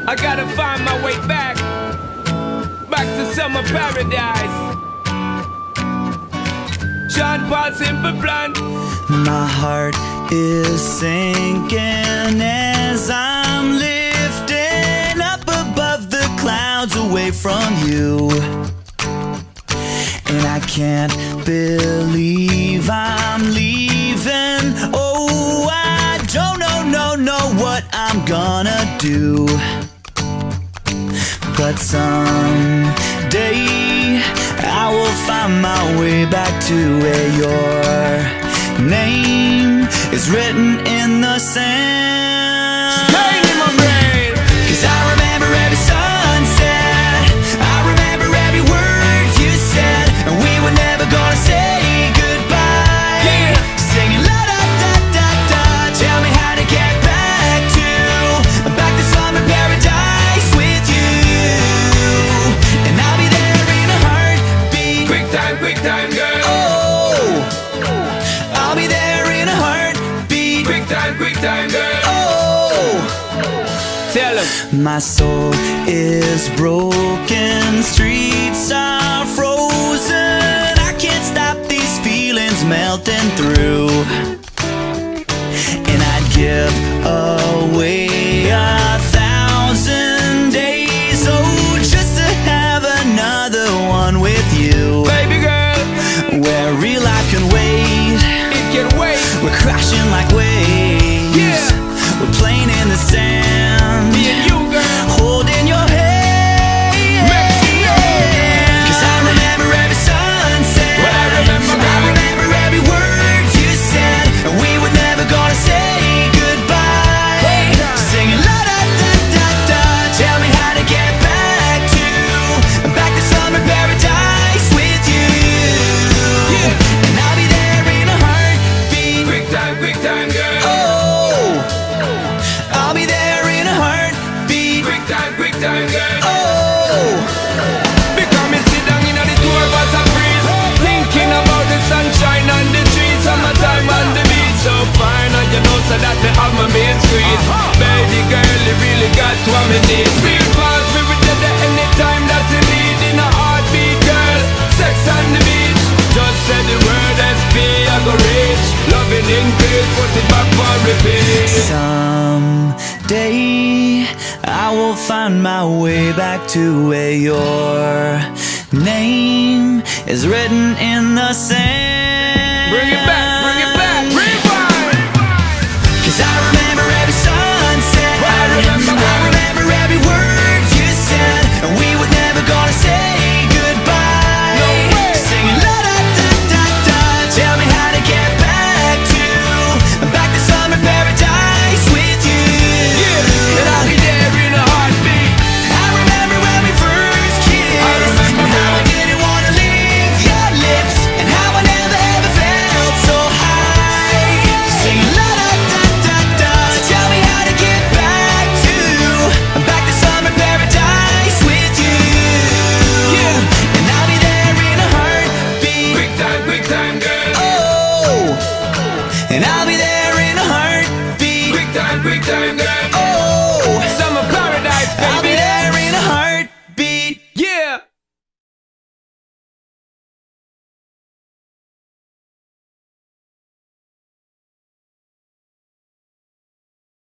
I gotta find my way back to summer paradise. Sean Paul, Simple Plan. My heart is sinking as I'm lifting up above the clouds away from you. And I can't believe I'm leaving. Oh, I don't know what I'm gonna do. But someday I will find my way back to where your name is written in the sand. Pain in my brain. 'Cause I remember every sunset, I remember every word you said, and we were never gonna say goodbye. Yeah. Singing la da da da da. Tell me how to get back to summer paradise with you. And I'll be there in a heartbeat. Quick time, girl. Oh, I'll be there in a heartbeat. Quick time, girl. Oh, Tell him. my soul is broken, streets are frozen. I can't stop these feelings melting through. And I'd give away 1,000 days, oh, just to have another one with you. Baby girl, Where real life can wait, it can wait. we're crashing like waves. Yeah. We're playing in the sand, Me and you, girl. holding your hand. Mexico. 'Cause I remember every sunset, Well, I remember, I girl. remember every word you said, and we were never gonna say goodbye. Hey. Singing la da da da da. Tell me how to get back to summer paradise with you. Yeah. And I'll be there in a heartbeat. Quick time, girl. Oh, I'll be there in a heartbeat. Quick time, girl. Oh, Because me sit down in the tour bus and freeze, thinking about the sunshine and the trees, summertime on the beach. So fine, and you know so that me have my main squeeze. Baby girl, you really got what me need. Real fast, we will get there anytime that you need. In a heartbeat, girl, sex on the beach. Just say the word SP, I go reach. Loving increase, put it back for repeat. someday I will find my way back to where your name is written in the sand. Bring it back, rewind. 'Cause I remember every sun.